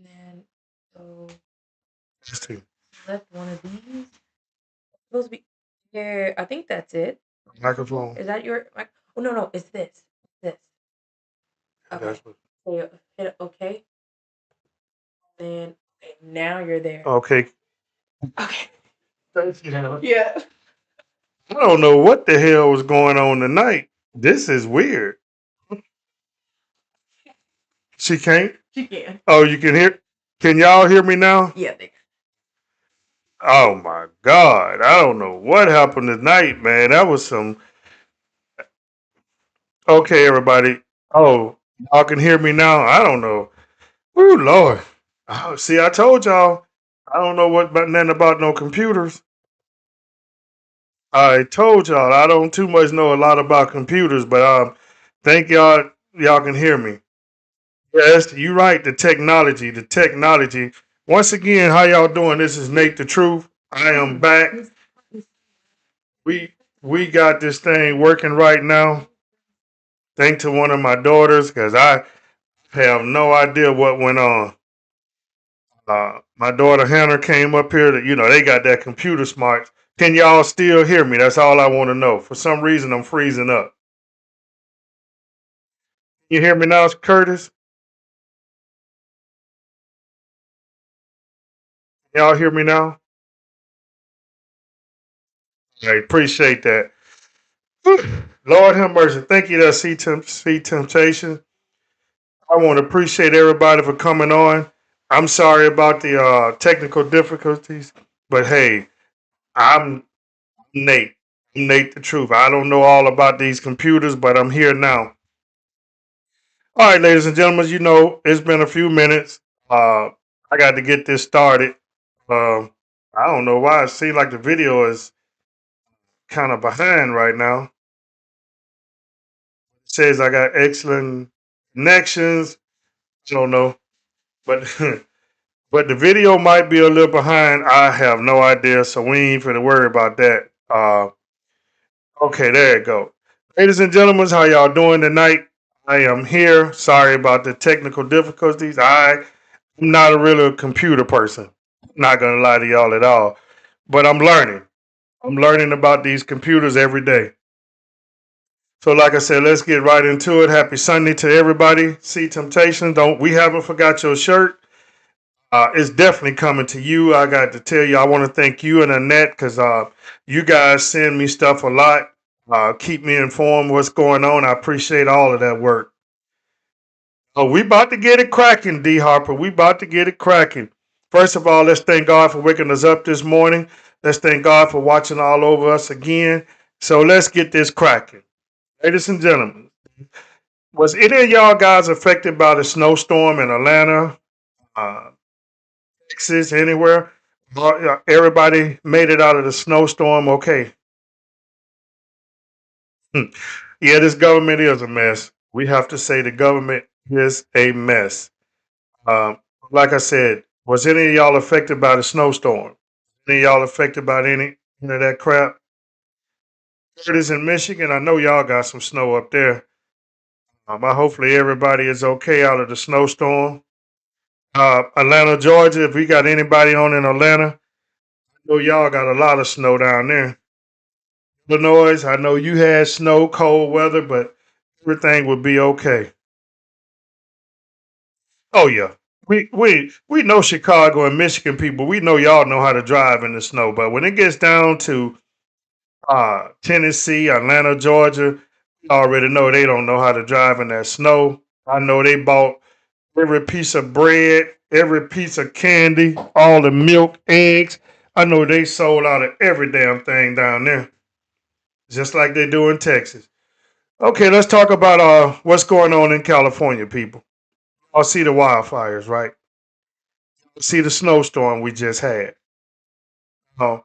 And so Testing. left one of these. Supposed to be here. I think that's it. Microphone. Is that your mic? Oh no, no, it's this. It's this. Okay. That's what. So you hit okay. Then okay, now you're there. Okay. Okay. Thank you, Hannah. Yeah. I don't know what the hell was going on tonight. This is weird. She can't. She can. Oh, you can hear. Can y'all hear me now? Yeah. They, Oh my God. I don't know what happened tonight, man. That was some. Okay, everybody. Oh, y'all can hear me now? I don't know. Ooh, Lord. Oh, see, I told y'all. I don't know what about nothing about no computers. I told y'all I don't too much know a lot about computers, but thank y'all can hear me. Yes, you right. The technology, the technology. Once again, how y'all doing? This is Nate the Truth. I am back. We we got this thing working right now. Thanks to one of my daughters, because I have no idea what went on. My daughter Hannah came up here. They got that computer smart. Can y'all still hear me? That's all I want to know. For some reason, I'm freezing up. You hear me now, Curtis? Y'all hear me now? I appreciate that. Lord have mercy. Thank you, that see temptation. I want to appreciate everybody for coming on. I'm sorry about the technical difficulties, but hey, I'm Nate. I'm Nate the Truth. I don't know all about these computers, but I'm here now. All right, ladies and gentlemen, it's been a few minutes. I got to get this started. Um, I don't know why. It seems like the video is kind of behind right now. It says I got excellent connections. I don't know, but but the video might be a little behind. I have no idea, so we ain't finna worry about that. Okay, there you go. Ladies and gentlemen, how y'all doing tonight? I am here. Sorry about the technical difficulties. I'm not a real computer person. Not gonna lie to y'all at all. But I'm learning. I'm learning about these computers every day. So, like I said, let's get right into it. Happy Sunday to everybody. See Temptation. We haven't forgot your shirt. It's definitely coming to you. I got to tell you, I want to thank you and Annette because you guys send me stuff a lot. Keep me informed what's going on. I appreciate all of that work. Oh, we about to get it cracking, D Harper. We about to get it cracking. First of all, let's thank God for waking us up this morning. Let's thank God for watching all over us again. So let's get this cracking. Ladies and gentlemen, was any of y'all guys affected by the snowstorm in Atlanta, Texas, anywhere? Everybody made it out of the snowstorm okay. Yeah, this government is a mess. We have to say the government is a mess. Um, like I said, was any of y'all affected by the snowstorm? Any of y'all affected by any of that crap? Curtis in Michigan, I know y'all got some snow up there. Hopefully everybody is okay out of the snowstorm. Atlanta, Georgia, if we got anybody on in Atlanta, I know y'all got a lot of snow down there. Illinois, I know you had snow, cold weather, but everything would be okay. Oh yeah. We know Chicago and Michigan people. We know y'all know how to drive in the snow, but when it gets down to Tennessee, Atlanta, Georgia, you already know they don't know how to drive in that snow. I know they bought every piece of bread, every piece of candy, all the milk, eggs. I know they sold out of every damn thing down there, just like they do in Texas. Okay, let's talk about what's going on in California, people. I'll see the wildfires, right? See the snowstorm we just had. Oh,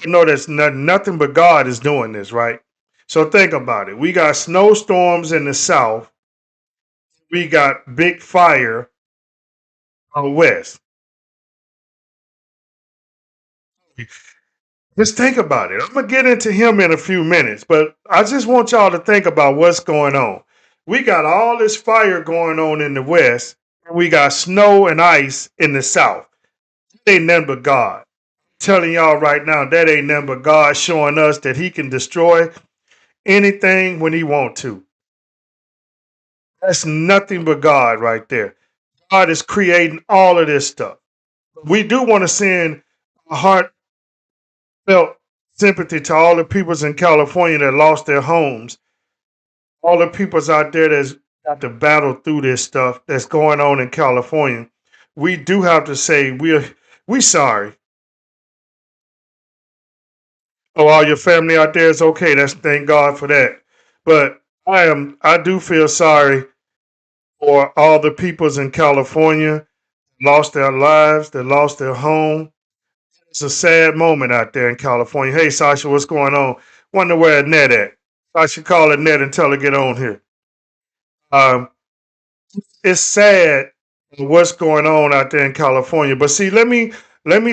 you know that's nothing but God is doing this, right? So think about it. We got snowstorms in the south. We got big fire out west. Just think about it. I'm gonna get into him in a few minutes, but I just want y'all to think about what's going on. We got all this fire going on in the west, and we got snow and ice in the south. That ain't nothing but God. Telling y'all right now, that ain't nothing but God showing us that He can destroy anything when He want to. That's nothing but God right there. God is creating all of this stuff. We do want to send a heartfelt sympathy to all the peoples in California that lost their homes, all the peoples out there that's got to battle through this stuff that's going on in California. We do have to say we sorry. Oh, all your family out there is okay. That's thank God for that. But I do feel sorry for all the peoples in California lost their lives, that lost their home. It's a sad moment out there in California. Hey, Sasha, what's going on? Wonder where Net at. I should call it Net and tell her to get on here. Um, it's sad what's going on out there in California. But see, let me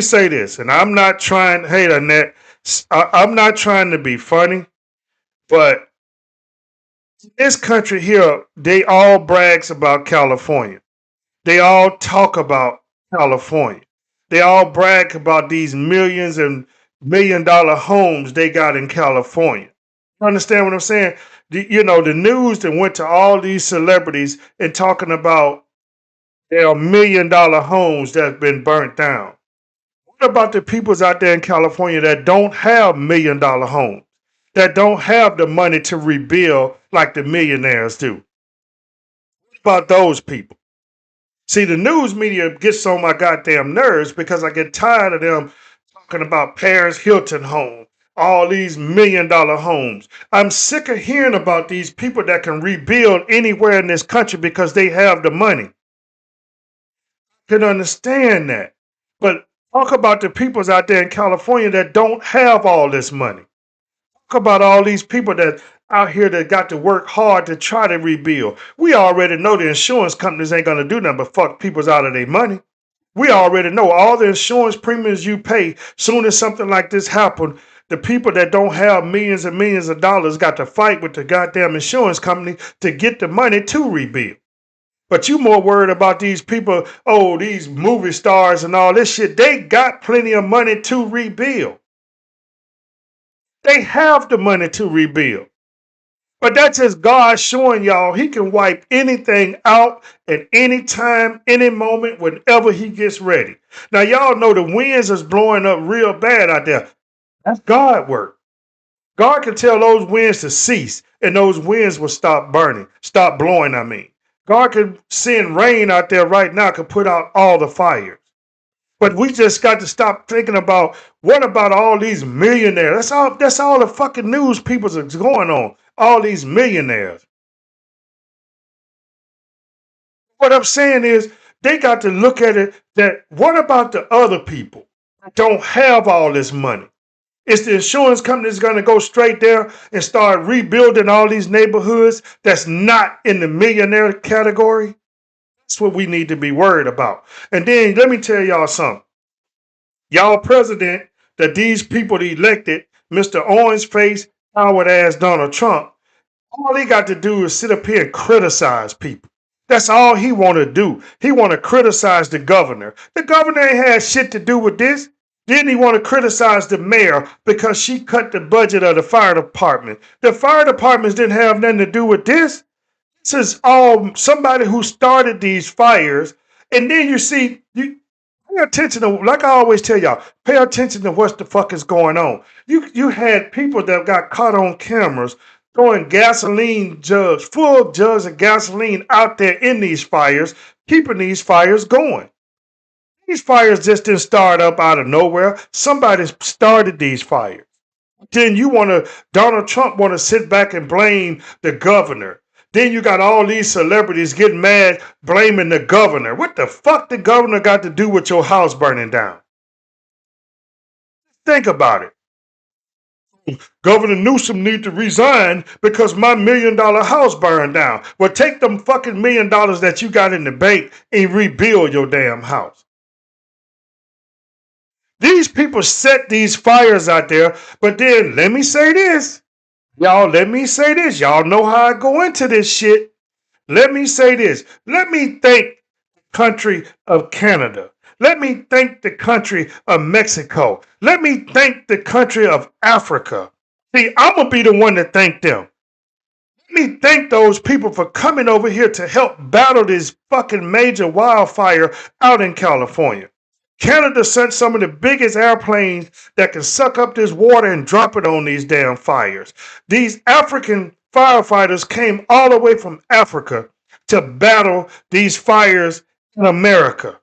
say this, and I'm not trying. Hey, Annette, I'm not trying to be funny, but this country here, they all brags about California. They all talk about California. They all brag about these millions and $1 million homes they got in California. You understand what I'm saying? The news that went to all these celebrities and talking about their $1 million homes that's been burnt down. What about the peoples out there in California that don't have $1 million homes, that don't have the money to rebuild like the millionaires do? What about those people? See, the news media gets on my goddamn nerves because I get tired of them talking about Paris Hilton home, all these $1 million homes. I'm sick of hearing about these people that can rebuild anywhere in this country because they have the money. Can understand that. But talk about the peoples out there in California that don't have all this money. Talk about all these people that out here that got to work hard to try to rebuild. We already know the insurance companies ain't gonna do nothing but fuck people's out of their money. We already know all the insurance premiums you pay. Soon as something like this happen, the people that don't have millions and millions of dollars got to fight with the goddamn insurance company to get the money to rebuild. But you more worried about these people, oh, these movie stars and all this shit. They got plenty of money to rebuild. They have the money to rebuild. But that's just God showing y'all He can wipe anything out at any time, any moment, whenever He gets ready. Now, y'all know the winds is blowing up real bad out there. That's God work. God can tell those winds to cease, and those winds will stop burning, stop blowing, I mean. God can send rain out there right now, can put out all the fires. But we just got to stop thinking about what about all these millionaires? That's all the fucking news people is going on. All these millionaires. What I'm saying is they got to look at it that what about the other people that don't have all this money? Is the insurance companies going to go straight there and start rebuilding all these neighborhoods that's not in the millionaire category? That's what we need to be worried about. And then let me tell y'all something. Y'all president that these people elected, Mr. Orange Face, Howard ass Donald Trump, all he got to do is sit up here and criticize people. That's all he want to do. He want to criticize the governor. The governor ain't had shit to do with this. Then he want to criticize the mayor because she cut the budget of the fire department. The fire departments didn't have nothing to do with this. This is all somebody who started these fires. And then you pay attention to, like I always tell y'all, pay attention to what the fuck is going on. You had people that got caught on cameras throwing gasoline jugs, full jugs of gasoline out there in these fires, keeping these fires going. These fires just didn't start up out of nowhere. Somebody started these fires. Then Donald Trump want to sit back and blame the governor. Then you got all these celebrities getting mad, blaming the governor. What the fuck the governor got to do with your house burning down? Think about it. Governor Newsom need to resign because my $1 million house burned down. Well, take them fucking $1 million that you got in the bank and rebuild your damn house. These people set these fires out there, but then let me say this. Y'all know how I go into this shit. Let me say this. Let me thank country of Canada. Let me thank the country of Mexico. Let me thank the country of Africa. See, I'm going to be the one to thank them. Let me thank those people for coming over here to help battle this fucking major wildfire out in California. Canada sent some of the biggest airplanes that can suck up this water and drop it on these damn fires. These African firefighters came all the way from Africa to battle these fires in America.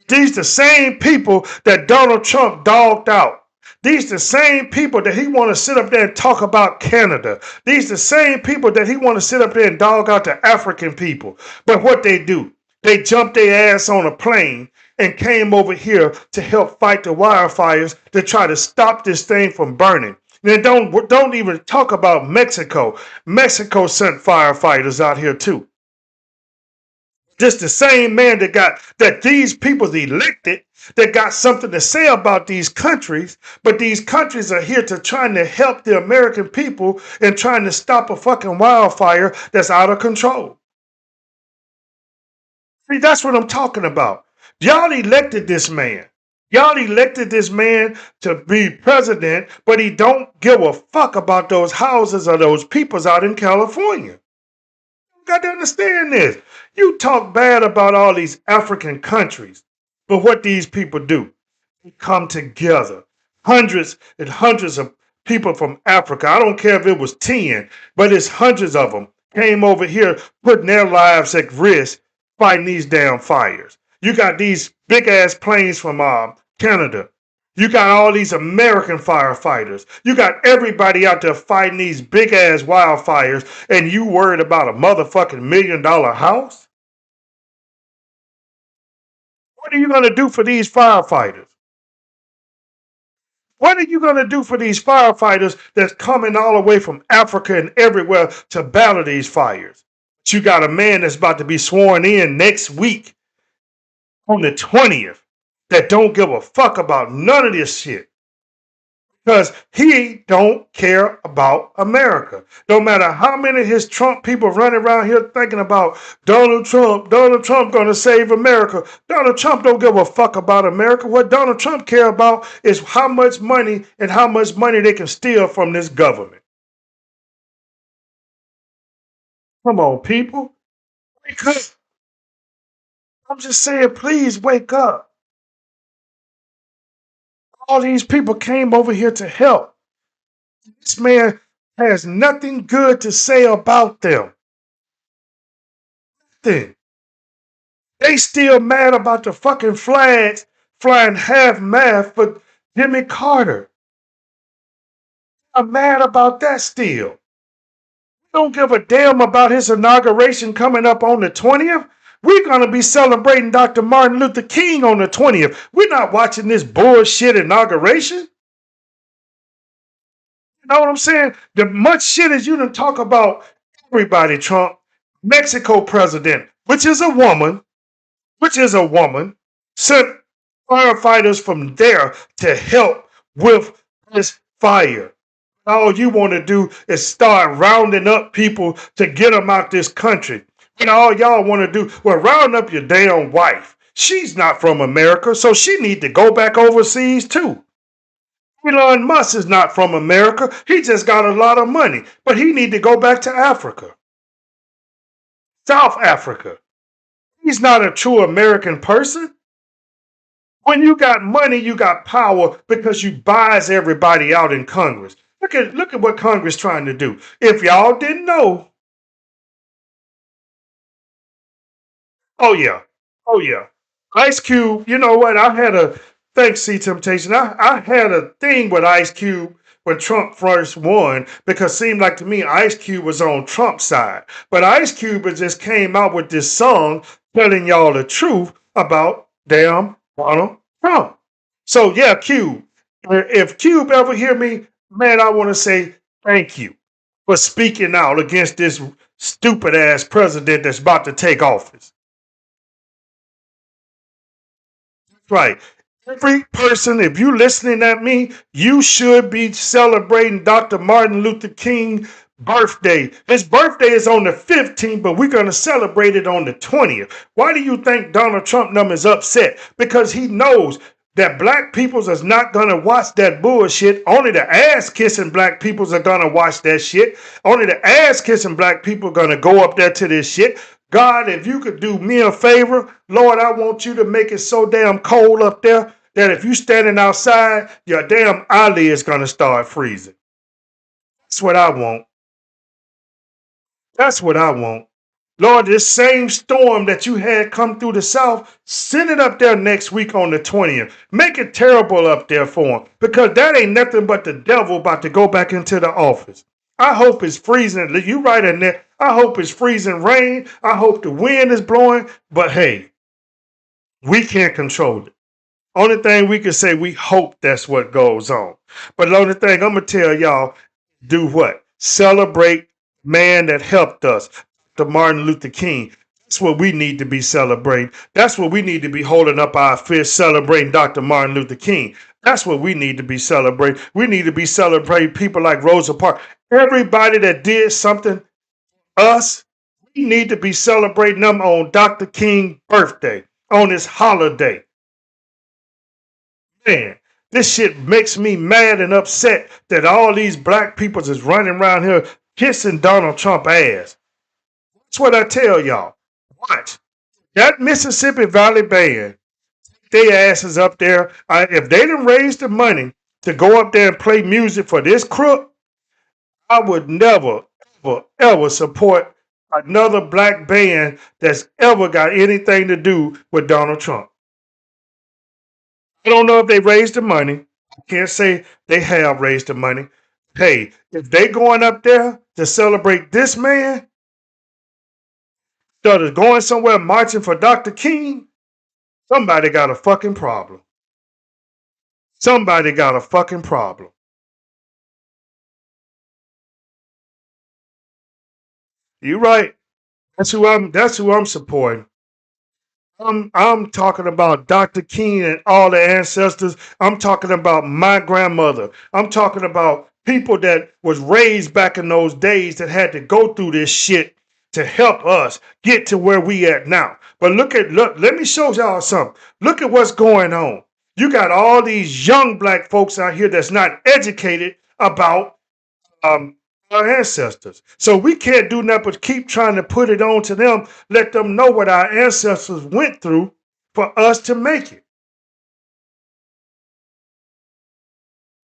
These the same people that Donald Trump dogged out. These the same people that he want to sit up there and talk about Canada. These the same people that he want to sit up there and dog out the African people. But what they do, they jumped their ass on a plane and came over here to help fight the wildfires to try to stop this thing from burning. And don't even talk about Mexico. Mexico sent firefighters out here too. Just the same man that these people elected that got something to say about these countries, but these countries are here to trying to help the American people and trying to stop a fucking wildfire that's out of control. See, that's what I'm talking about. Y'all elected this man. Y'all elected this man to be president, but he don't give a fuck about those houses or those peoples out in California. You got to understand this. You talk bad about all these African countries, but what these people do, they come together. Hundreds and hundreds of people from Africa, I don't care if it was 10, but it's hundreds of them came over here putting their lives at risk fighting these damn fires. You got these big ass planes from Canada. You got all these American firefighters. You got everybody out there fighting these big ass wildfires, and you worried about a motherfucking $1 million house? What are you going to do for these firefighters? What are you going to do for these firefighters that's coming all the way from Africa and everywhere to battle these fires? But you got a man that's about to be sworn in next week on the 20th that don't give a fuck about none of this shit. Because he don't care about America. No matter how many of his Trump people running around here thinking about Donald Trump going to save America. Donald Trump don't give a fuck about America. What Donald Trump care about is how much money they can steal from this government. Come on, people. Wake up. I'm just saying, please wake up. All these people came over here to help. This man has nothing good to say about them. Nothing. They still mad about the fucking flags flying half-mast for Jimmy Carter. I'm mad about that still. Don't give a damn about his inauguration coming up on the 20th. We're going to be celebrating Dr. Martin Luther King on the 20th. We're not watching this bullshit inauguration. You know what I'm saying? The much shit as you done talk about everybody, Trump, Mexico president, which is a woman, sent firefighters from there to help with this fire. All you want to do is start rounding up people to get them out this country. And all y'all want to do, well, round up your damn wife. She's not from America, so she need to go back overseas too. Elon Musk is not from America. He just got a lot of money, but he need to go back to Africa. South Africa. He's not a true American person. When you got money, you got power because you buys everybody out in Congress. Look at what Congress trying to do. If y'all didn't know, oh yeah, oh yeah. Ice Cube, you know what? Thanks, C Temptation. I had a thing with Ice Cube when Trump first won because it seemed like to me Ice Cube was on Trump's side. But Ice Cube just came out with this song telling y'all the truth about damn Donald Trump. So yeah, Cube. If Cube ever hear me, man, I want to say thank you for speaking out against this stupid ass president that's about to take office. Right. Every person, if you listening at me, you should be celebrating Dr. Martin Luther King birthday. His birthday is on the 15th, but we're going to celebrate it on the 20th. Why do you think Donald Trump is upset? Because he knows that black peoples is not going to watch that bullshit. Only the ass kissing black peoples are going to watch that shit. Only the ass kissing black people are going to go up there to this shit. God, if you could do me a favor, Lord, I want you to make it so damn cold up there that if you standing outside, your damn eyelid is going to start freezing. That's what I want. That's what I want. Lord, this same storm that you had come through the South, send it up there next week on the 20th. Make it terrible up there for them, because that ain't nothing but the devil about to go back into the office. I hope it's freezing. You right in there. I hope it's freezing rain. I hope the wind is blowing. But hey, we can't control it. Only thing we can say, we hope that's what goes on. But the only thing I'm going to tell y'all, do what? Celebrate man that helped us, the Martin Luther King. That's what we need to be celebrating. That's what we need to be holding up our fist, celebrating Dr. Martin Luther King. That's what we need to be celebrating. We need to be celebrating people like Rosa Parks. Everybody that did something, us, we need to be celebrating them on Dr. King's birthday, on his holiday. Man, this shit makes me mad and upset that all these black people is running around here kissing Donald Trump ass. That's what I tell y'all. Watch. That Mississippi Valley Band, they asses up there. If they didn't raise the money to go up there and play music for this crook, I would never, ever, ever support another black band that's ever got anything to do with Donald Trump. I don't know if they raised the money. I can't say they have raised the money. Hey, if they going up there to celebrate this man, instead of going somewhere marching for Dr. King, somebody got a fucking problem. Somebody got a fucking problem. You right. That's who I'm supporting. I'm talking about Dr. King and all the ancestors. I'm talking about my grandmother. I'm talking about people that was raised back in those days that had to go through this shit to help us get to where we at now. But look, let me show y'all something. Look at what's going on. You got all these young black folks out here that's not educated about um, our ancestors. So we can't do nothing but keep trying to put it on to them, let them know what our ancestors went through for us to make it.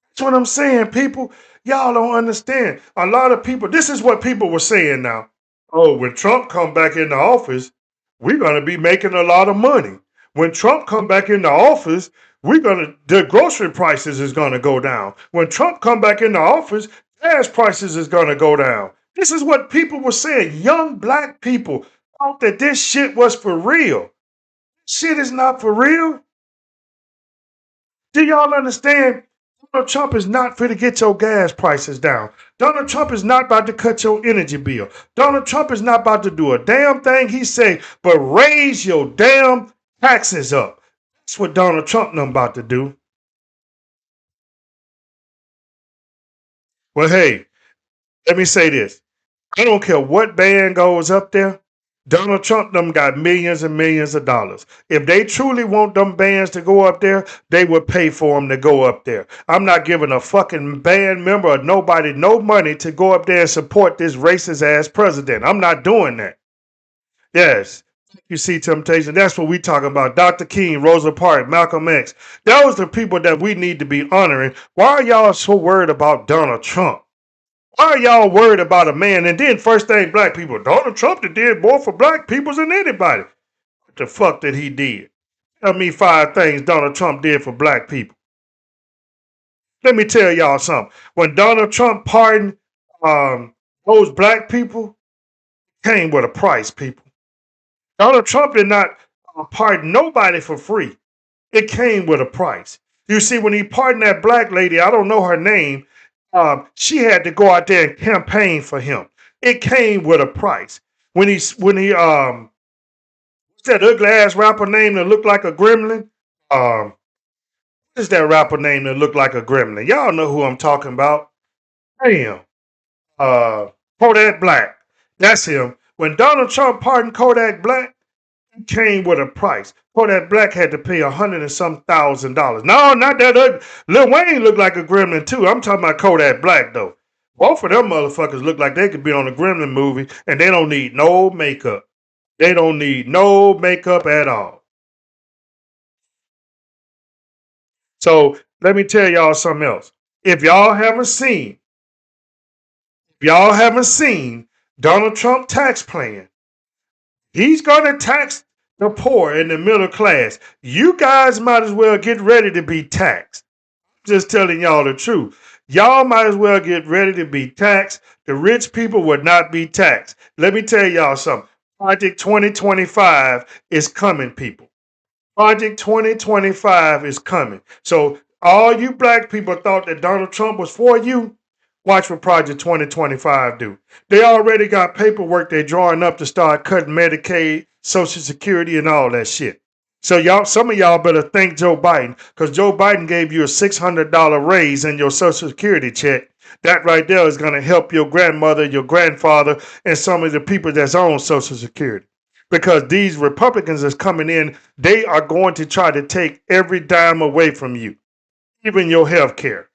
That's what I'm saying, people. Y'all don't understand. A lot of people, this is what people were saying now. Oh, when Trump come back in the office, we're going to be making a lot of money. When Trump come back in the office, the grocery prices is going to go down. When Trump come back in the office, gas prices is going to go down. This is what people were saying. Young black people thought that this shit was for real. Shit is not for real. Do y'all understand? Donald Trump is not fit to get your gas prices down. Donald Trump is not about to cut your energy bill. Donald Trump is not about to do a damn thing he say, but raise your damn taxes up. That's what Donald Trump about to do. Well, hey, let me say this. I don't care what band goes up there. Donald Trump got millions and millions of dollars. If they truly want them bands to go up there, they would pay for them to go up there. I'm not giving a fucking band member or nobody no money to go up there and support this racist ass president. I'm not doing that. Yes. You see, Temptation, that's what we talking about. Dr. King, Rosa Parks, Malcolm X. Those are the people that we need to be honoring. Why are y'all so worried about Donald Trump? Why are y'all worried about a man? And then first thing, black people, Donald Trump did more for black people than anybody. What the fuck did he did? Tell me 5 things Donald Trump did for black people. Let me tell y'all something. When Donald Trump pardoned those black people, came with a price, people. Donald Trump did not pardon nobody for free. It came with a price. You see, when he pardoned that black lady, I don't know her name, she had to go out there and campaign for him. It came with a price. What's that ugly ass rapper name that looked like a gremlin? What's that rapper name that looked like a gremlin? Y'all know who I'm talking about. Damn. Uh, Kodak Black. That's him. When Donald Trump pardoned Kodak Black, it came with a price. Kodak Black had to pay $100,000. No, not that. Lil Wayne looked like a gremlin too. I'm talking about Kodak Black though. Both of them motherfuckers look like they could be on a gremlin movie, and they don't need no makeup. They don't need no makeup at all. So let me tell y'all something else. If y'all haven't seen, if y'all haven't seen Donald Trump tax plan, he's gonna tax the poor and the middle class. You guys might as well get ready to be taxed. Just telling y'all the truth. Y'all might as well get ready to be taxed. The rich people would not be taxed. Let me tell y'all something. Project 2025 is coming, people. Project 2025 is coming. So all you black people thought that Donald Trump was for you. Watch what Project 2025 do. They already got paperwork they're drawing up to start cutting Medicaid, Social Security, and all that shit. So y'all, some of y'all better thank Joe Biden, because Joe Biden gave you a $600 raise in your Social Security check. That right there is going to help your grandmother, your grandfather, and some of the people that's on Social Security. Because these Republicans that's coming in, they are going to try to take every dime away from you, even your health care.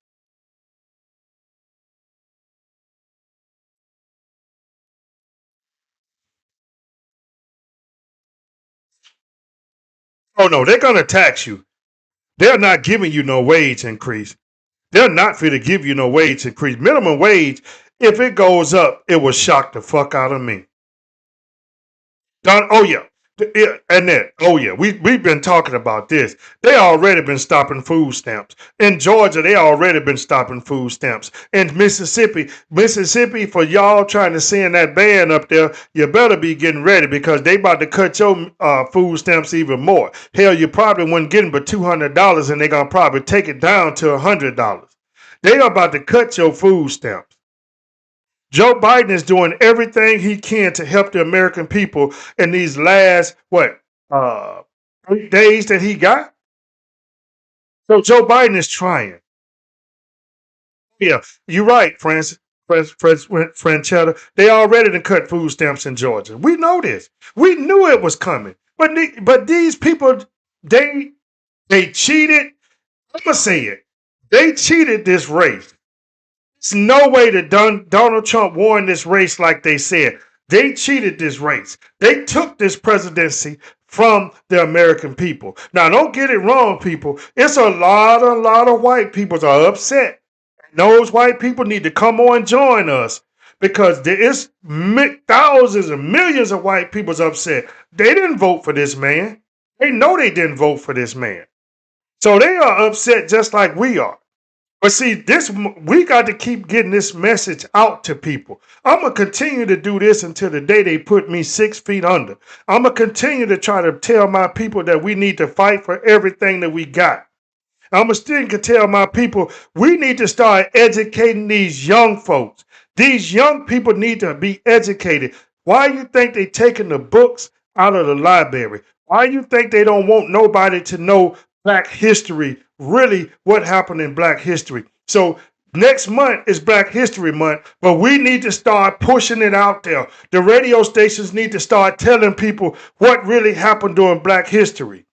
Oh no, they're going to tax you. They're not giving you no wage increase. They're not fit to give you no wage increase. Minimum wage, if it goes up, it will shock the fuck out of me. Don, oh yeah. And that, oh yeah, we've been talking about this. They already been stopping food stamps. In Georgia, they already been stopping food stamps. In Mississippi, for y'all trying to send that ban up there, you better be getting ready, because they about to cut your food stamps even more. Hell, you probably wasn't getting but $200, and they gonna probably take it down to $100. They are about to cut your food stamps. Joe Biden is doing everything he can to help the American people in these last, uh 8 days that he got. So Joe Biden is trying. Yeah, you're right, Franchetta. They already done cut food stamps in Georgia. We know this. We knew it was coming. But these people, they they cheated. I'm gonna say it. They cheated this race. There's no way that Donald Trump won this race like they said. They cheated this race. They took this presidency from the American people. Now, don't get it wrong, people. It's a lot of white people are upset. Those white people need to come on and join us, because there is thousands and millions of white people's upset. They didn't vote for this man. They know they didn't vote for this man. So they are upset just like we are. But see, we got to keep getting this message out to people. I'm gonna continue to do this until the day they put me 6 feet under. I'm gonna continue to try to tell my people that we need to fight for everything that we got. I'm gonna still tell my people we need to start educating these young folks. These young people need to be educated. Why you think they taking the books out of the library? Why you think they don't want nobody to know Black history, really what happened in Black history? So next month is Black History Month, but we need to start pushing it out there. The radio stations need to start telling people what really happened during Black history.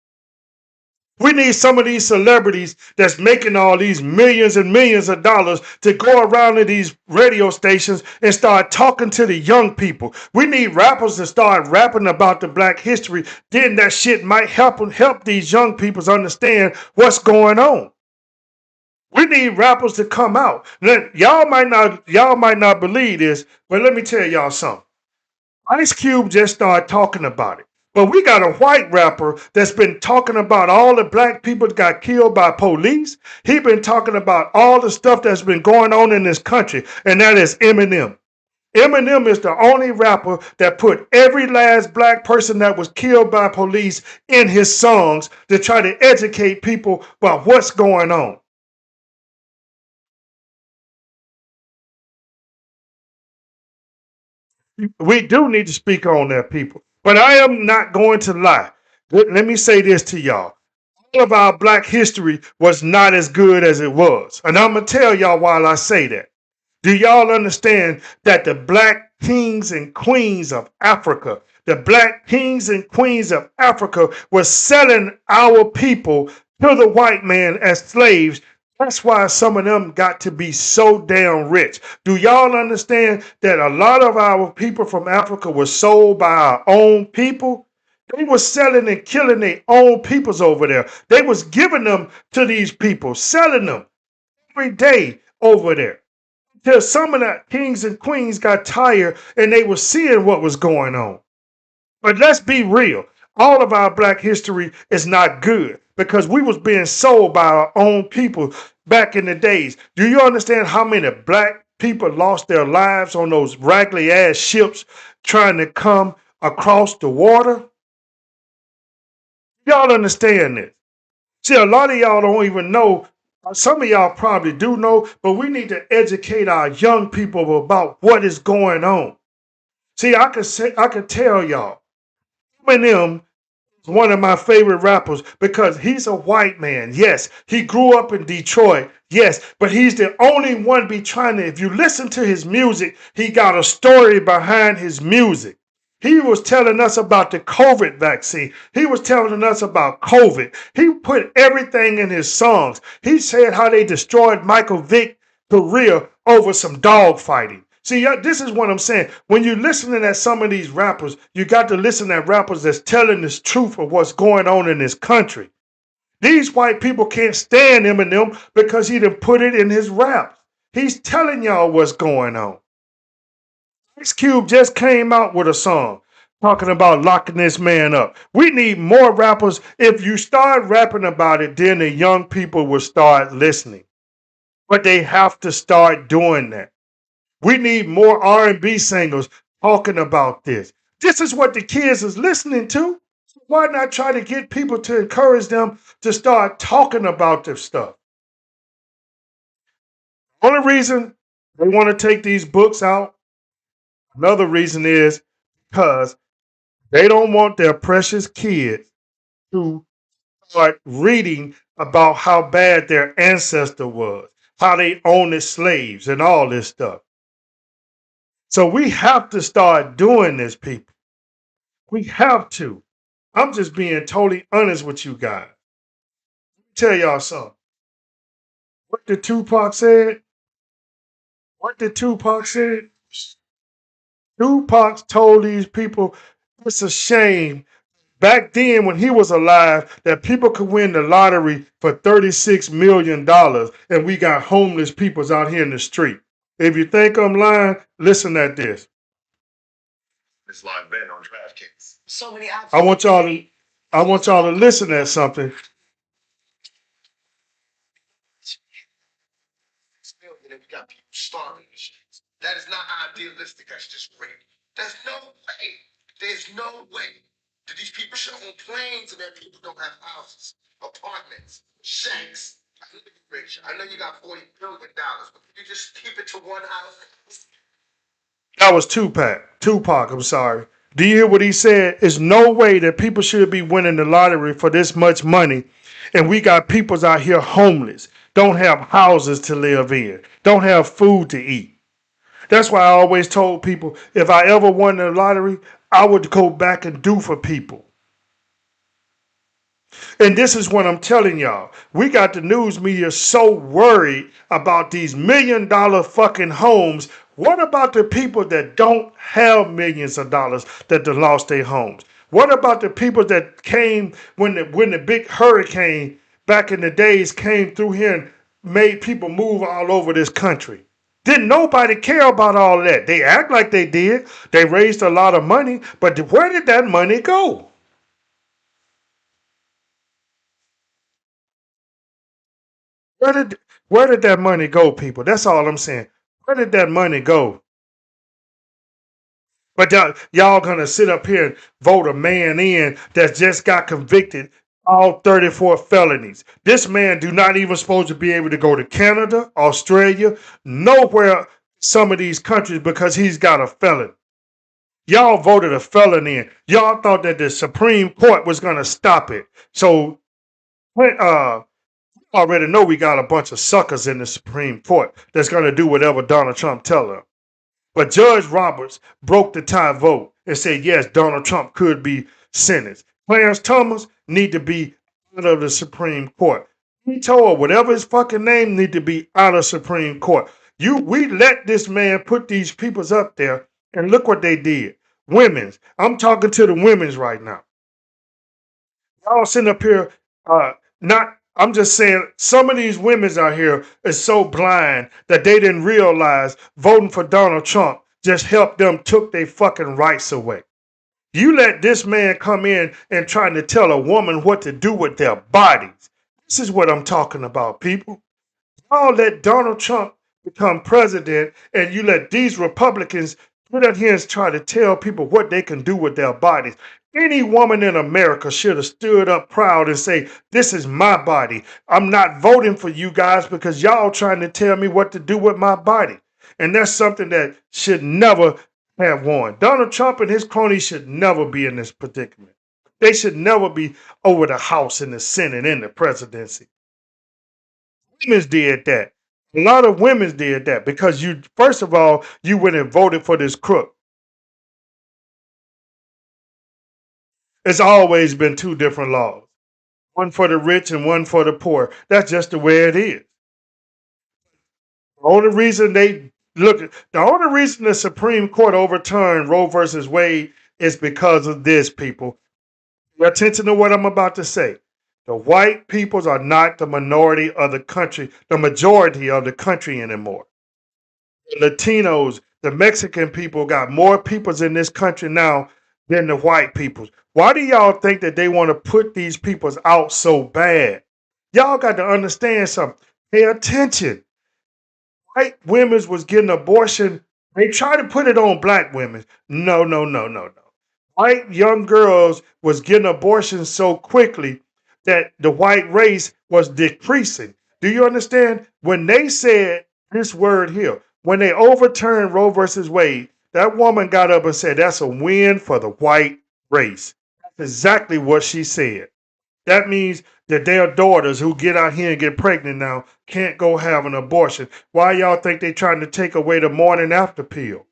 We need some of these celebrities that's making all these millions and millions of dollars to go around to these radio stations and start talking to the young people. We need rappers to start rapping about the Black history. Then that shit might help these young people understand what's going on. We need rappers to come out. Now, y'all might not believe this, but let me tell y'all something. Ice Cube just started talking about it. But we got a white rapper that's been talking about all the black people that got killed by police. He been talking about all the stuff that's been going on in this country, and that is Eminem. Eminem is the only rapper that put every last black person that was killed by police in his songs to try to educate people about what's going on. We do need to speak on that, people. But I am not going to lie. Let me say this to y'all. All of our black history was not as good as it was. And I'm going to tell y'all why I say that. Do y'all understand that the black kings and queens of Africa, the black kings and queens of Africa were selling our people to the white man as slaves? That's why some of them got to be so damn rich. Do y'all understand that a lot of our people from Africa were sold by our own people? They were selling and killing their own peoples over there. They was giving them to these people, selling them every day over there. Till some of the kings and queens got tired and they were seeing what was going on. But let's be real. All of our black history is not good because we was being sold by our own people back in the days. Do you understand how many black people lost their lives on those raggedy ass ships trying to come across the water? Y'all understand this? See, a lot of y'all don't even know. Some of y'all probably do know, but we need to educate our young people about what is going on. See, I could tell y'all, Eminem one of my favorite rappers because he's a white man. Yes, he grew up in Detroit. Yes, but he's the only one be trying to, if you listen to his music, he got a story behind his music. He was telling us about the COVID vaccine. He was telling us about COVID. He put everything in his songs. He said how they destroyed Michael Vick's career over some dog fighting. See, this is what I'm saying. When you're listening at some of these rappers, you got to listen at rappers that's telling the truth of what's going on in this country. These white people can't stand Eminem because he done put it in his raps. He's telling y'all what's going on. Ice Cube just came out with a song talking about locking this man up. We need more rappers. If you start rapping about it, then the young people will start listening. But they have to start doing that. We need more R&B singers talking about this. This is what the kids is listening to. Why not try to get people to encourage them to start talking about this stuff? Only reason they want to take these books out, another reason is because they don't want their precious kids to start reading about how bad their ancestor was, how they owned slaves and all this stuff. So we have to start doing this, people. We have to. I'm just being totally honest with you guys. Tell y'all something. What did Tupac said? What did Tupac said? Tupac told these people it's a shame back then when he was alive that people could win the lottery for $36 million and we got homeless peoples out here in the street. If you think I'm lying, listen at this. This live bet on DraftKings. So many options. I want y'all to listen at something. And we got people starving in the streets. That is not idealistic. That's just rape. There's no way. There's no way that these people should own planes and that people don't have houses, apartments, shacks. I know you're rich. I know you got $40 billion, but you just keep it to one house. That was Tupac. Tupac, I'm sorry. Do you hear what he said? There's no way that people should be winning the lottery for this much money. And we got peoples out here homeless, don't have houses to live in, don't have food to eat. That's why I always told people if I ever won the lottery, I would go back and do for people. And this is what I'm telling y'all. We got the news media so worried about these $1 million fucking homes. What about the people that don't have millions of dollars that lost their homes? What about the people that came when the big hurricane back in the days came through here and made people move all over this country? Didn't nobody care about all of that. They act like they did. They raised a lot of money, but where did that money go? Where did where did that money go, people? That's all I'm saying. Where did that money go? But y'all gonna sit up here and vote a man in that just got convicted all 34 felonies. This man do not even supposed to be able to go to Canada, Australia, nowhere some of these countries because he's got a felon. Y'all voted a felon in. Y'all thought that the Supreme Court was gonna stop it. So Already know we got a bunch of suckers in the Supreme Court that's going to do whatever Donald Trump tells them. But Judge Roberts broke the tie vote and said, yes, Donald Trump could be sentenced. Clarence Thomas need to be out of the Supreme Court. He told whatever his fucking name need to be out of Supreme Court. We let this man put these peoples up there, and look what they did. Women's. I'm talking to the women's right now. Y'all sitting up here, not. I'm just saying, some of these women's out here is so blind that they didn't realize voting for Donald Trump just helped them took their fucking rights away. You let this man come in and trying to tell a woman what to do with their bodies. This is what I'm talking about, people. Y'all let Donald Trump become president, and you let these Republicans get out here and try to tell people what they can do with their bodies. Any woman in America should have stood up proud and say, this is my body. I'm not voting for you guys because y'all trying to tell me what to do with my body. And that's something that should never have won. Donald Trump and his cronies should never be in this predicament. They should never be over the House and the Senate and the presidency. Women's did that. A lot of women did that because you, first of all, you went and voted for this crook. It's always been two different laws, one for the rich and one for the poor. That's just the way it is. The only reason the only reason the Supreme Court overturned Roe versus Wade is because of this, people. Pay attention to what I'm about to say. The white peoples are not the minority of the country, the majority of the country anymore. The Latinos, the Mexican people got more peoples in this country now than the white peoples. Why do y'all think that they want to put these peoples out so bad? Y'all got to understand something. Pay attention. White women was getting abortion. They try to put it on black women. No, no, no, no, no. White young girls was getting abortions so quickly that the white race was decreasing. Do you understand? When they said this word here, when they overturned Roe versus Wade, that woman got up and said, that's a win for the white race. That's exactly what she said. That means that their daughters who get out here and get pregnant now can't go have an abortion. Why y'all think they trying to take away the morning after pill?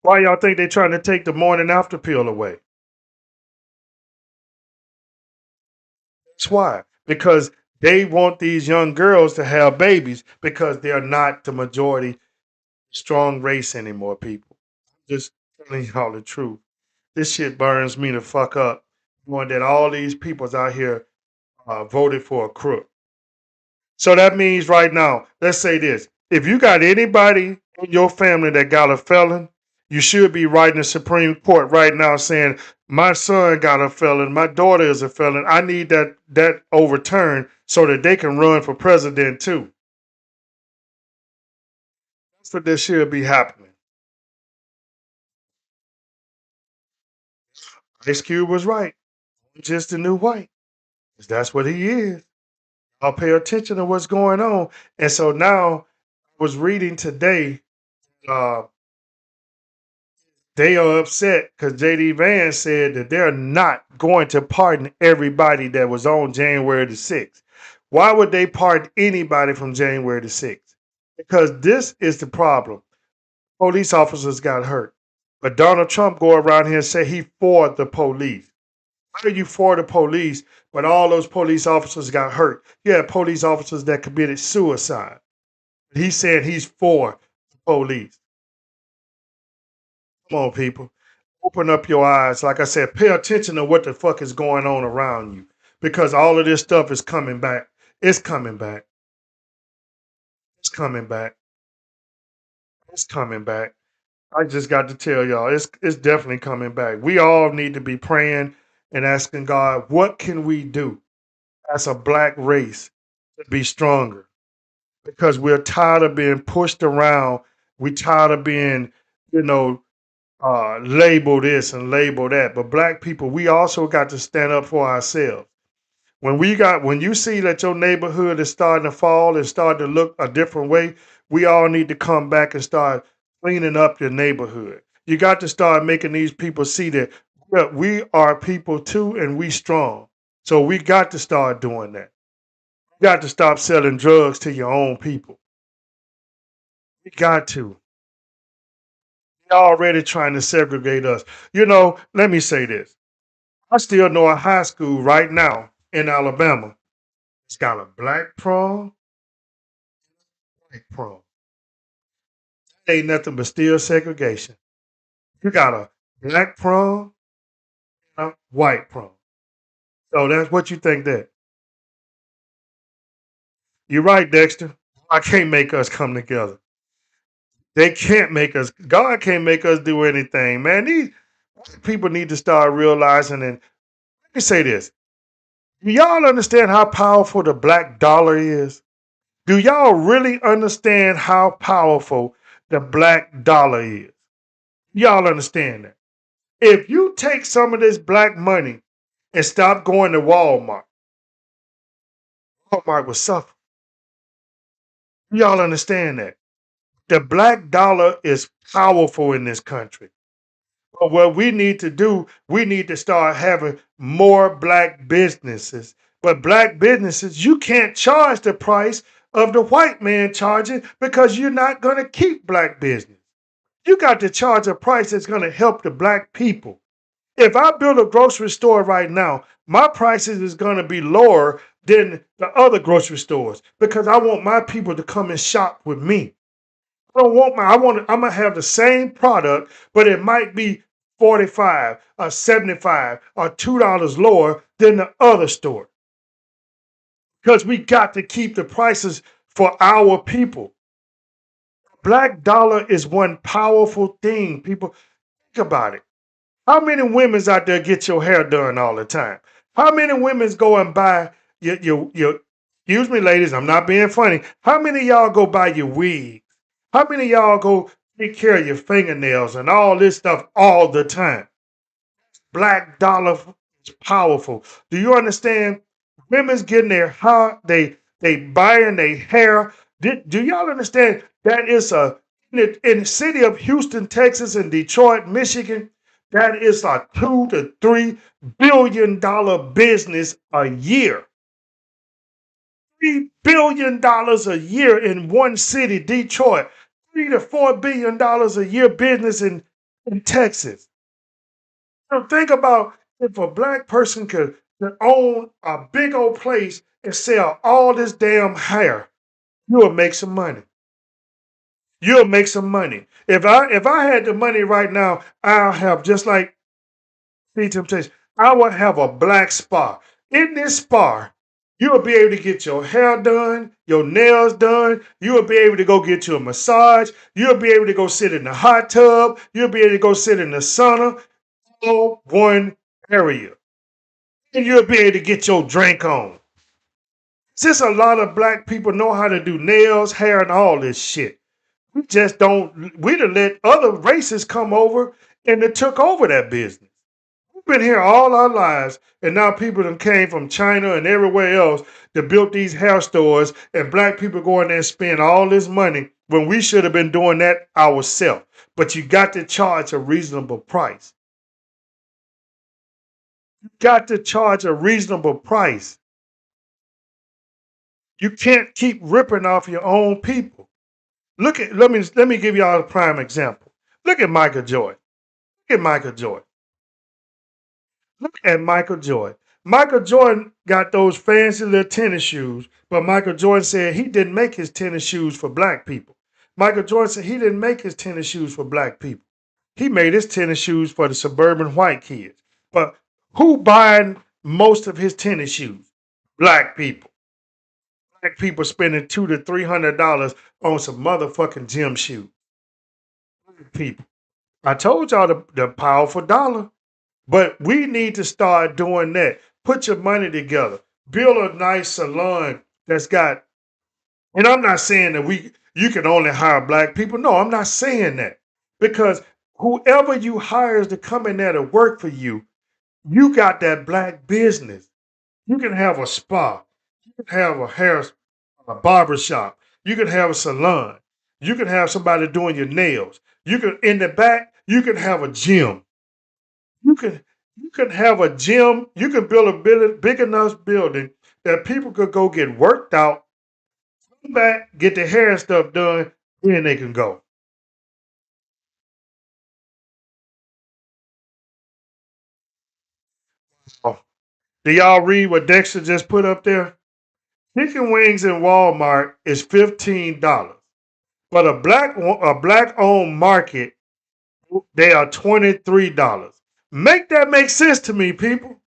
Why y'all think they trying to take the morning after pill away? That's why. Because they want these young girls to have babies because they're not the majority strong race anymore, people. Just telling y'all the truth. This shit burns me the fuck up. Knowing that all these people's out here voted for a crook. So that means right now, let's say this. If you got anybody in your family that got a felon, you should be writing the Supreme Court right now saying, my son got a felon, my daughter is a felon. I need that overturned so that they can run for president too. That's what that should be happening. Ice Cube was right. He's just the new white. 'Cause that's what he is. I'll pay attention to what's going on. And so now I was reading today, uh, they are upset because JD Vance said that they're not going to pardon everybody that was on January the 6th. Why would they pardon anybody from January the 6th? Because this is the problem. Police officers got hurt. But Donald Trump go around here and say he for the police. How are you for the police, but all those police officers got hurt? You had police officers that committed suicide. He said he's for the police. Come on, people. Open up your eyes. Like I said, pay attention to what the fuck is going on around you. Because all of this stuff is coming back. It's coming back. It's coming back. It's coming back. I just got to tell y'all, it's definitely coming back. We all need to be praying and asking God, what can we do as a black race to be stronger? Because we're tired of being pushed around. We're tired of being, you know, label this and label that. But black people, we also got to stand up for ourselves. When you see that your neighborhood is starting to fall and start to look a different way, we all need to come back and start cleaning up your neighborhood. You got to start making these people see that Yeah, we are people too, and we strong. So we got to start doing that. You got to stop selling drugs to your own people. We got to. They're already trying to segregate us. Let me say this. I still know a high school right now in Alabama. It's got a black prom, white prom. Ain't nothing but still segregation. You got a black prom, and a white prom. So that's what you think that. You're right, Dexter. I can't make us come together. They can't make us. God can't make us do anything, man. These people need to start realizing. And let me say this: do y'all understand how powerful the black dollar is? Do y'all really understand how powerful the black dollar is? Y'all understand that? If you take some of this black money and stop going to Walmart, Walmart will suffer. Y'all understand that? The black dollar is powerful in this country. But what we need to do, we need to start having more black businesses. But black businesses, you can't charge the price of the white man charging because you're not going to keep black business. You got to charge a price that's going to help the black people. If I build a grocery store right now, my prices is going to be lower than the other grocery stores because I want my people to come and shop with me. I don't want I'm gonna have the same product, but it might be 45 or 75 or $2 lower than the other store. Because we got to keep the prices for our people. Black dollar is one powerful thing. People, think about it. How many women's out there get your hair done all the time? How many women's go and buy your excuse me, ladies, I'm not being funny. How many of y'all go buy your wig? How many of y'all go take care of your fingernails and all this stuff all the time? Black dollar is powerful. Do you understand? Women's getting their hair, they buying their hair. Do y'all understand that is in the city of Houston, Texas, and Detroit, Michigan, that is a $2 to $3 billion business a year. $3 billion a year in one city, Detroit. $3 to $4 billion a year business in Texas. So think about if a black person could own a big old place and sell all this damn hair, you'll make some money. You'll make some money. If I had the money right now, I'll have just like See Temptation. I would have a black spa. In this spa, you'll be able to get your hair done, your nails done. You'll be able to go get you a massage. You'll be able to go sit in the hot tub. You'll be able to go sit in the sauna. All one area. And you'll be able to get your drink on. Since a lot of black people know how to do nails, hair, and all this shit, we just don't. We done let other races come over and they took over that business. We've been here all our lives, and now people that came from China and everywhere else to build these hair stores, and black people go in there and spend all this money when we should have been doing that ourselves. But you got to charge a reasonable price. You got to charge a reasonable price. You can't keep ripping off your own people. Let me give y'all a prime example. Look at Michael Jordan. Look at Michael Jordan. Look at Michael Jordan. Michael Jordan got those fancy little tennis shoes, but Michael Jordan said he didn't make his tennis shoes for black people. Michael Jordan said he didn't make his tennis shoes for black people. He made his tennis shoes for the suburban white kids. But who buying most of his tennis shoes? Black people. Black people spending $200 to $300 on some motherfucking gym shoes. Black people. I told y'all the powerful dollar. But we need to start doing that. Put your money together. Build a nice salon that's got, and I'm not saying that you can only hire black people. No, I'm not saying that. Because whoever you hires to come in there to work for you, you got that black business. You can have a spa. You can have a barber shop. You can have a salon. You can have somebody doing your nails. You can in the back, you can have a gym. You can You can have a gym. You can build a big enough building that people could go get worked out, come back, get their hair and stuff done, then they can go. Oh, do y'all read what Dexter just put up there? Chicken wings in Walmart is $15, but a black owned market they are $23. Make that make sense to me, people.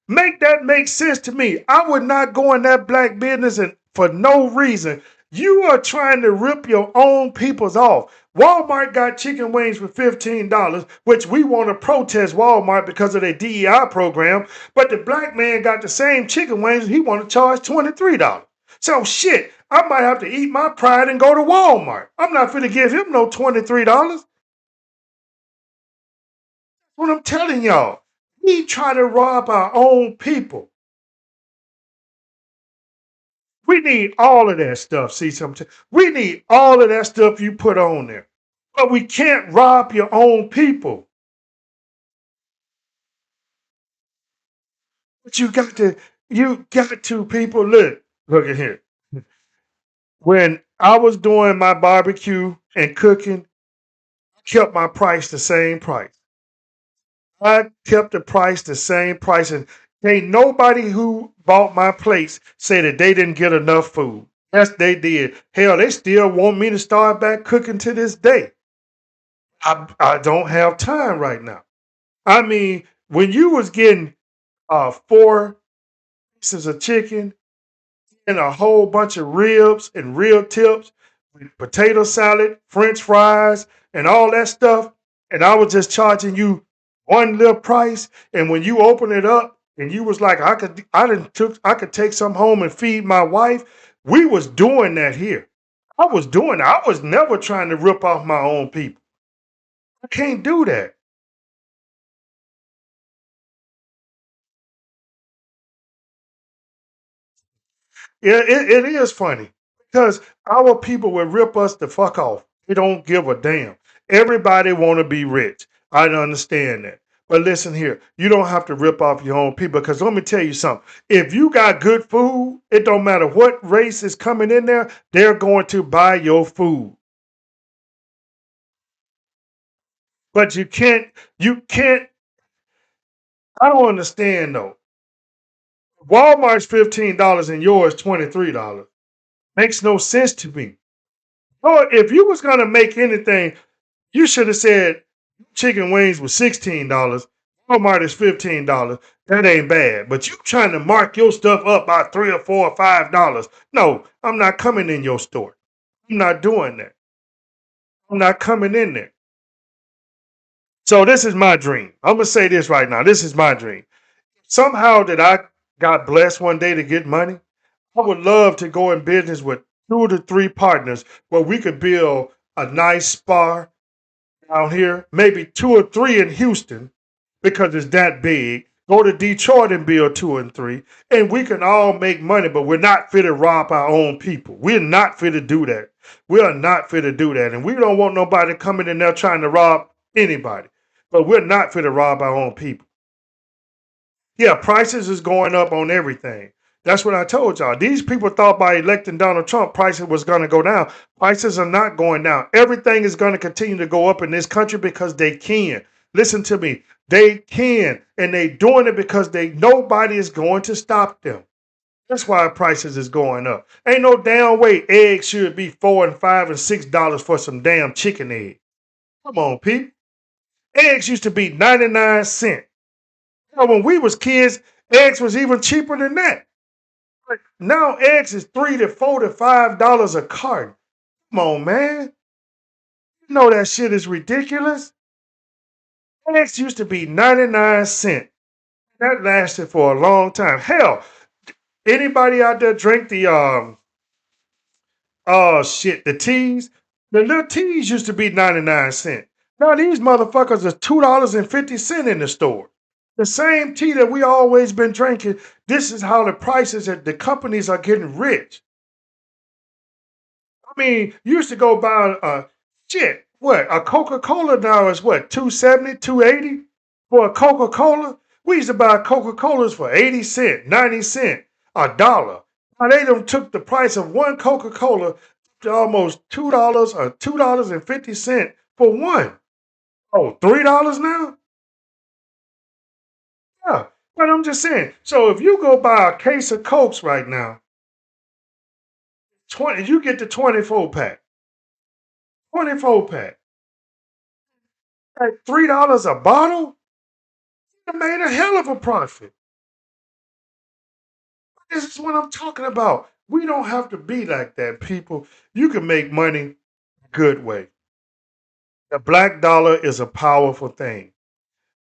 Make that make sense to me. I would not go in that black business and for no reason. You are trying to rip your own peoples off. Walmart got chicken wings for $15, which we want to protest Walmart because of their DEI program. But the black man got the same chicken wings. He want to charge $23. So shit, I might have to eat my pride and go to Walmart. I'm not going to give him no $23. What I'm telling y'all, we try to rob our own people. We need all of that stuff. See something? We need all of that stuff you put on there. But we can't rob your own people. But you got to people. Look at here. When I was doing my barbecue and cooking, I kept my price the same price. I kept the price the same price, and ain't nobody who bought my place say that they didn't get enough food. Yes, they did. Hell, they still want me to start back cooking to this day. I don't have time right now. I mean, when you was getting four pieces of chicken and a whole bunch of ribs and real tips with potato salad, French fries, and all that stuff, and I was just charging you one little price, and when you open it up and you was like, I could take some home and feed my wife. We was doing that here. I was doing that. I was never trying to rip off my own people. I can't do that. Yeah, it is funny because our people will rip us the fuck off. They don't give a damn. Everybody want to be rich. I understand that. But listen here, you don't have to rip off your own people because let me tell you something. If you got good food, it don't matter what race is coming in there, they're going to buy your food. But you can't, I don't understand though. Walmart's $15 and yours $23. Makes no sense to me. Oh, if you was gonna make anything, you should have said chicken wings was $16. Walmart is $15. That ain't bad. But you trying to mark your stuff up by 3 or 4 or $5. No, I'm not coming in your store. I'm not doing that. I'm not coming in there. So this is my dream. I'm gonna say this right now. This is my dream. Somehow that I got blessed one day to get money, I would love to go in business with 2 to 3 partners where we could build a nice spa down here, maybe 2 or 3 in Houston because it's that big. Go to Detroit and build 2 and 3, and we can all make money, but we're not fit to rob our own people. We're not fit to do that. We are not fit to do that. And we don't want nobody coming in there trying to rob anybody. But we're not fit to rob our own people. Yeah, prices is going up on everything. That's what I told y'all. These people thought by electing Donald Trump, prices was going to go down. Prices are not going down. Everything is going to continue to go up in this country because they can. Listen to me. They can, and they doing it because they nobody is going to stop them. That's why prices is going up. Ain't no damn way eggs should be $4 and $5 and $6 for some damn chicken egg. Come on, people. Eggs used to be 99 cents. When we was kids, eggs was even cheaper than that. Like, now eggs is $3 to $4 to $5 a carton. Come on, man. You know that shit is ridiculous. Eggs used to be 99 cents. That lasted for a long time. Hell, anybody out there drink the oh shit, the teas? The little teas used to be 99 cents. Now these motherfuckers are $2.50 in the store. The same tea that we always been drinking. This is how the prices that the companies are getting rich. I mean, you used to go buy a shit. What a Coca Cola now is what 270, 280. For a Coca-Cola, we used to buy Coca-Colas for 80 cents, 90 cents, a dollar. Now they done took the price of one Coca-Cola to almost $2 or $2.50 for one. Oh, $3 now? Yeah. But I'm just saying. So if you go buy a case of Cokes right now, 20, you get the 24 pack. 24 pack. At $3 a bottle, you made a hell of a profit. This is what I'm talking about. We don't have to be like that, people. You can make money good way. The black dollar is a powerful thing.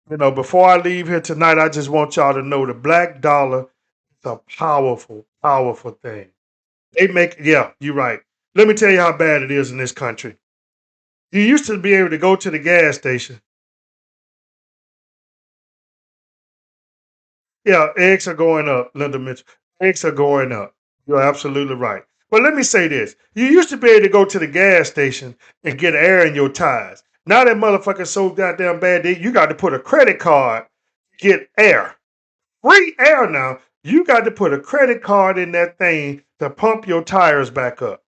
Before I leave here tonight, I just want y'all to know the black dollar is a powerful, powerful thing. Yeah, you're right. Let me tell you how bad it is in this country. You used to be able to go to the gas station. Yeah, eggs are going up, Linda Mitchell. Eggs are going up. You're absolutely right. But let me say this. You used to be able to go to the gas station and get air in your tires. Now that motherfucker's so goddamn bad, you got to put a credit card to get air. Free air now. You got to put a credit card in that thing to pump your tires back up.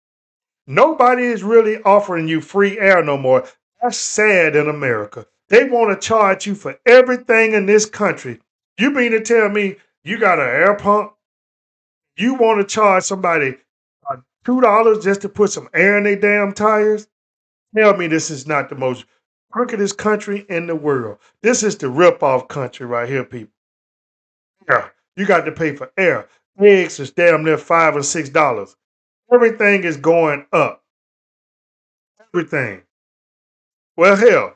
Nobody is really offering you free air no more. That's sad in America. They want to charge you for everything in this country. You mean to tell me you got an air pump? You want to charge somebody $2 just to put some air in their damn tires? Tell me this is not the most crookedest country in the world. This is the rip-off country right here, people. Yeah, you got to pay for air. Eggs is damn near $5 or $6. Everything is going up. Everything. Well, hell,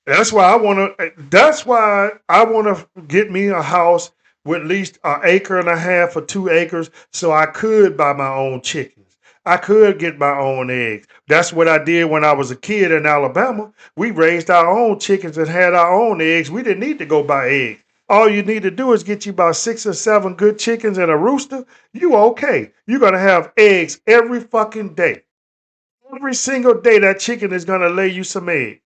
that's why I want to. That's why I want to get me a house with at least an acre and a half or 2 acres, so I could buy my own chickens. I could get my own eggs. That's what I did when I was a kid in Alabama. We raised our own chickens and had our own eggs. We didn't need to go buy eggs. All you need to do is get you about 6 or 7 good chickens and a rooster. You okay? You're gonna have eggs every fucking day. Every single day, that chicken is gonna lay you some eggs.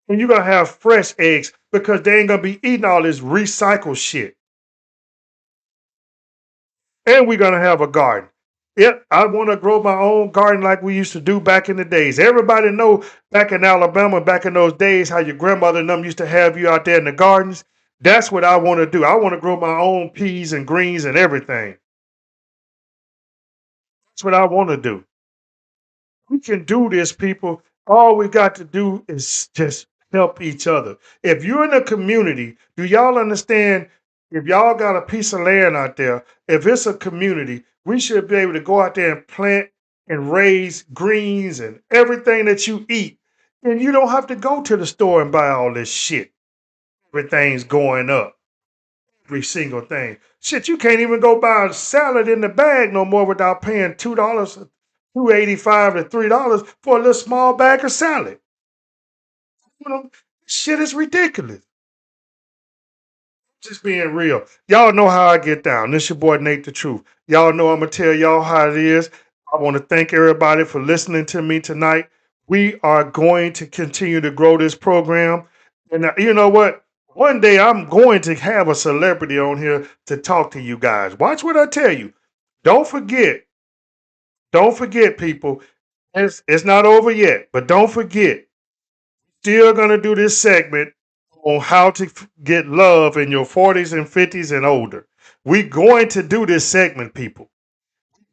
And you're gonna have fresh eggs because they ain't gonna be eating all this recycled shit. And we're gonna have a garden. Yep, I want to grow my own garden like we used to do back in the days. Everybody know back in Alabama, back in those days, how your grandmother and them used to have you out there in the gardens. That's what I want to do. I want to grow my own peas and greens and everything. That's what I want to do. We can do this, people. All we got to do is just help each other. If you're in a community, do y'all understand? If y'all got a piece of land out there, if it's a community, we should be able to go out there and plant and raise greens and everything that you eat. And you don't have to go to the store and buy all this shit. Everything's going up. Every single thing. Shit, you can't even go buy a salad in the bag no more without paying $2, $2.85 to $3 for a little small bag of salad. You know, shit is ridiculous. Just being real. Y'all know how I get down. This your boy Nate the Truth. Y'all know I'm gonna tell y'all how it is. I want to thank everybody for listening to me tonight. We are going to continue to grow this program. And you know what? One day I'm going to have a celebrity on here to talk to you guys. Watch what I tell you. Don't forget, don't forget, people. It's not over yet, but don't forget. Still gonna do this segment on how to get love in your 40s and 50s and older. We going to do this segment, people.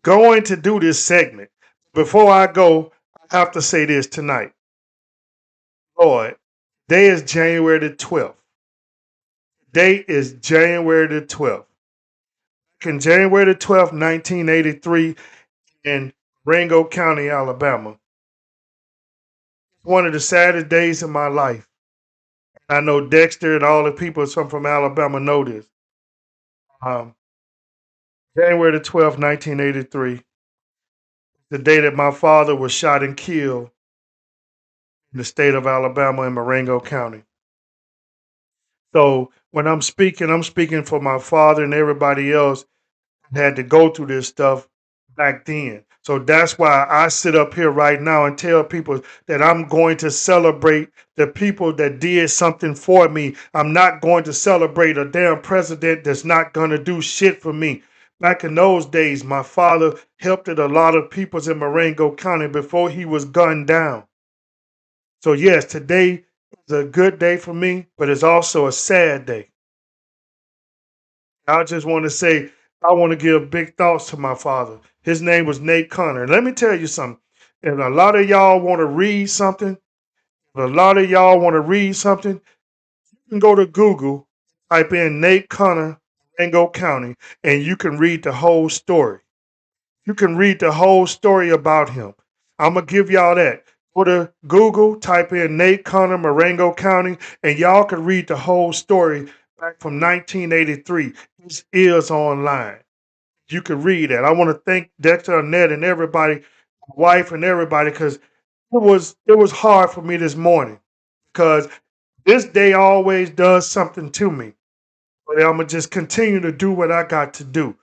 Going to do this segment. Before I go, I have to say this tonight. Lord, today is January the 12th. Today is January the 12th. Back in January the 12th, 1983, in Rango County, Alabama. One of the saddest days of my life. I know Dexter and all the people from Alabama know this. Um, January the 12th, 1983, the day that my father was shot and killed in the state of Alabama in Marengo County. So when I'm speaking for my father and everybody else that had to go through this stuff back then. So that's why I sit up here right now and tell people that I'm going to celebrate the people that did something for me. I'm not going to celebrate a damn president that's not going to do shit for me. Back in those days, my father helped a lot of people in Marengo County before he was gunned down. So yes, today is a good day for me, but it's also a sad day. I just want to say, I want to give big thoughts to my father. His name was Nate Connor. Let me tell you something. If a lot of y'all want to read something, you can go to Google, type in Nate Connor, Marengo County, and you can read the whole story. You can read the whole story about him. I'm going to give y'all that. Go to Google, type in Nate Connor, Marengo County, and y'all can read the whole story back from 1983. This is online. You can read that. I want to thank Dexter, Annette, and everybody, my wife and everybody, because it was hard for me this morning because this day always does something to me. But I'm gonna just continue to do what I got to do.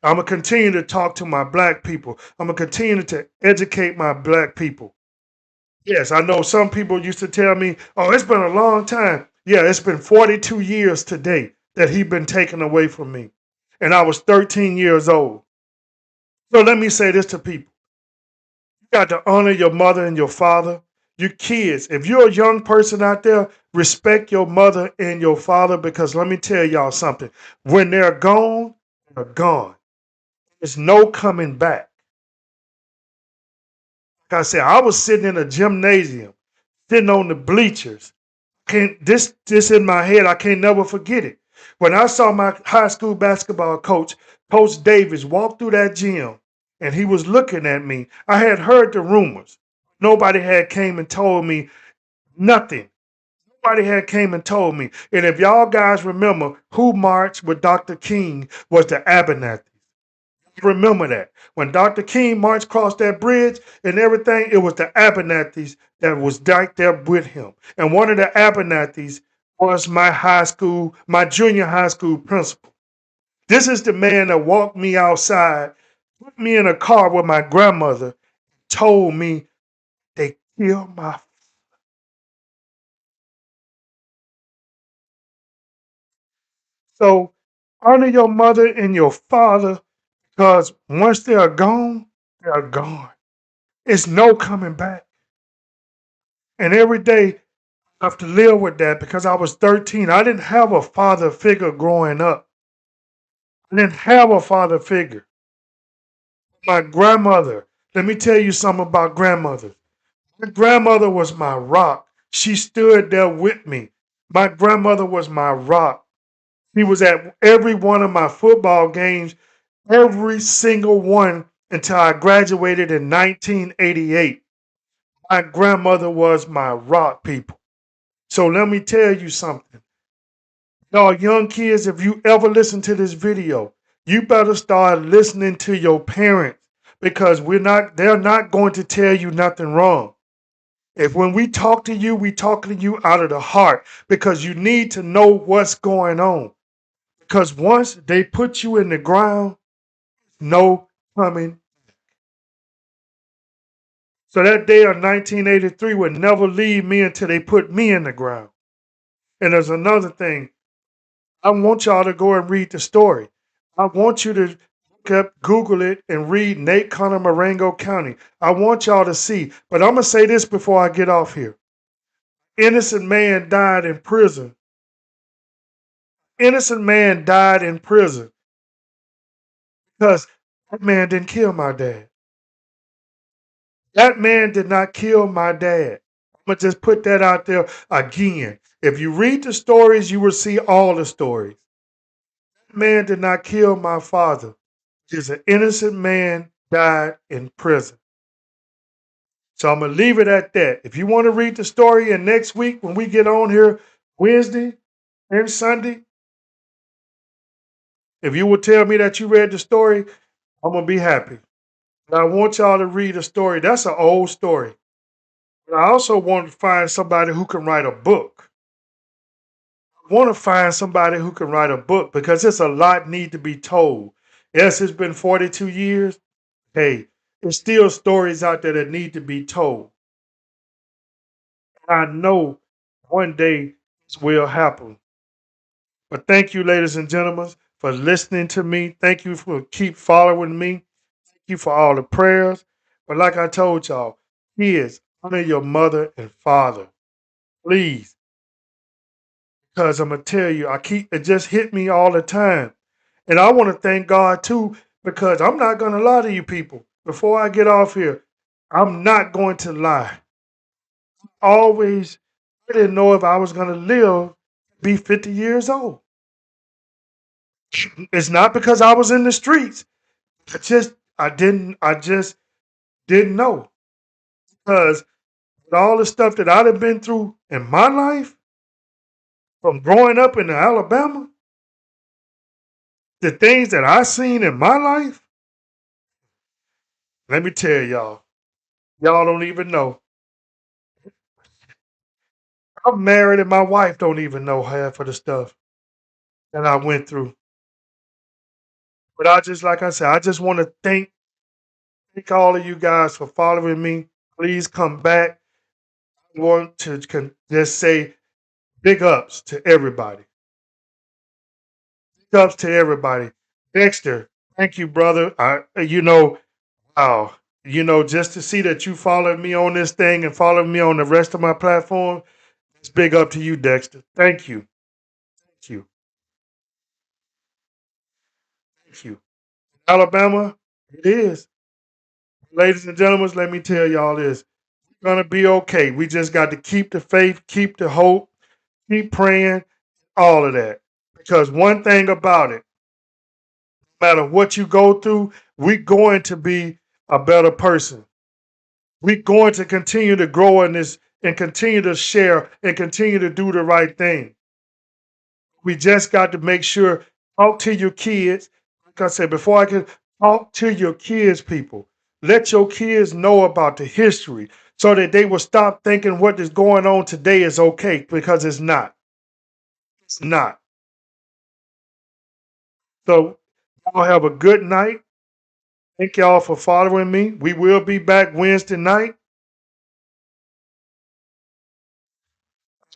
I'm gonna continue to talk to my black people. I'm gonna continue to educate my black people. Yes, I know some people used to tell me, "Oh, it's been a long time." Yeah, it's been 42 years today that he been taken away from me, and I was 13 years old. So let me say this to people. You got to honor your mother and your father. You kids, if you're a young person out there, respect your mother and your father because let me tell y'all something. When they're gone, they're gone. There's no coming back. Like I said, I was sitting in a gymnasium, sitting on the bleachers. Can't this in my head, I can't never forget it. When I saw my high school basketball coach, Coach Davis, walk through that gym and he was looking at me. I had heard the rumors. Nobody had came and told me nothing. Nobody had came and told me. And if y'all guys remember who marched with Dr. King was the Abernathy. Remember that. When Dr. King marched across that bridge and everything, it was the Abernathy's that was right there with him. And one of the Abernathy's was my high school, my junior high school principal. This is the man that walked me outside, put me in a car with my grandmother, told me they killed my. So honor your mother and your father because once they are gone, they are gone. It's no coming back. And every day I have to live with that because I was 13. I didn't have a father figure growing up. I didn't have a father figure. My grandmother, let me tell you something about grandmother. My grandmother was my rock. She stood there with me. My grandmother was my rock. She was at every one of my football games, every single one until I graduated in 1988. My grandmother was my rock, people. So let me tell you something. Y'all young kids, if you ever listen to this video, you better start listening to your parents because they're not going to tell you nothing wrong. If when we talk to you, we talk to you out of the heart because you need to know what's going on. Because once they put you in the ground, no coming. So that day of 1983 would never leave me until they put me in the ground. And there's another thing. I want y'all to go and read the story. I want you to look up, Google it, and read Nate Connor Marengo County. I want y'all to see. But I'm going to say this before I get off here. Innocent man died in prison. Innocent man died in prison because that man didn't kill my dad. That man did not kill my dad. I'm going to just put that out there again. If you read the stories, you will see all the stories. That man did not kill my father. Just an innocent man died in prison. So I'm going to leave it at that. If you want to read the story, and next week when we get on here, Wednesday and Sunday, if you will tell me that you read the story, I'm going to be happy. But I want y'all to read a story. That's an old story. But I also want to find somebody who can write a book. I want to find somebody who can write a book because there's a lot need to be told. Yes, it's been 42 years. Hey, There's still stories out there that need to be told. I know one day this will happen. But thank you, ladies and gentlemen, for listening to me. Thank you for keep following me. Thank you for all the prayers. But like I told y'all, kids, honor your mother and father. Please. Because I'm gonna tell you, it just hit me all the time. And I want to thank God too, because I'm not gonna lie to you people. Before I get off here, I'm not going to lie. Always, I didn't know if I was gonna live, be 50 years old. It's not because I was in the streets. I just didn't know. Because with all the stuff that I'd have been through in my life, from growing up in Alabama, the things that I seen in my life, let me tell y'all, y'all don't even know. I'm married and my wife don't even know half of the stuff that I went through. But like I said, I just want to thank all of you guys for following me. Please come back. I want to just say big ups to everybody. Big ups to everybody. Dexter, thank you, brother. Wow. Just to see that you followed me on this thing and followed me on the rest of my platform, it's big up to you, Dexter. Thank you. Thank you. Thank you. Alabama, it is. Ladies and gentlemen, let me tell y'all this. We're going to be okay. We just got to keep the faith, keep the hope, keep praying, all of that. Because one thing about it, no matter what you go through, we're going to be a better person. We're going to continue to grow in this and continue to share and continue to do the right thing. We just got to make sure, talk to your kids. Like I said, before I can talk to your kids, people, let your kids know about the history so that they will stop thinking what is going on today is okay, because it's not. It's not. So, y'all have a good night. Thank y'all for following me. We will be back Wednesday night.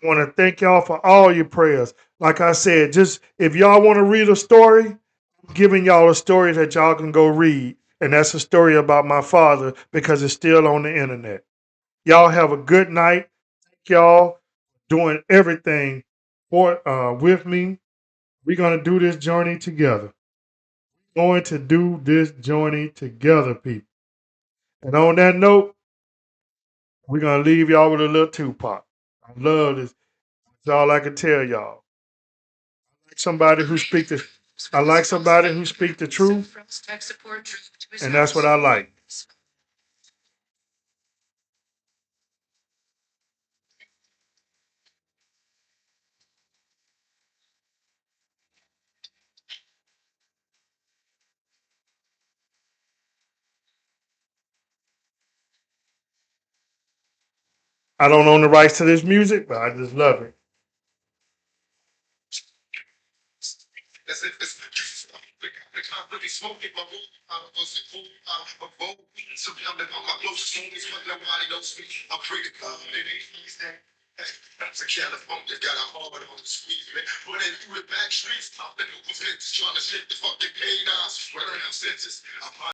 I want to thank y'all for all your prayers. Like I said, just if y'all want to read a story, I'm giving y'all a story that y'all can go read. And that's a story about my father because it's still on the internet. Y'all have a good night. Thank y'all doing everything for with me. We're gonna do this journey together. Going to do this journey together, people. And on that note, we're gonna leave y'all with a little Tupac. I love this. That's all I can tell y'all. Somebody who speak the I like somebody who speak the truth, and that's what I like. I don't own the rights to this music, but I just love it.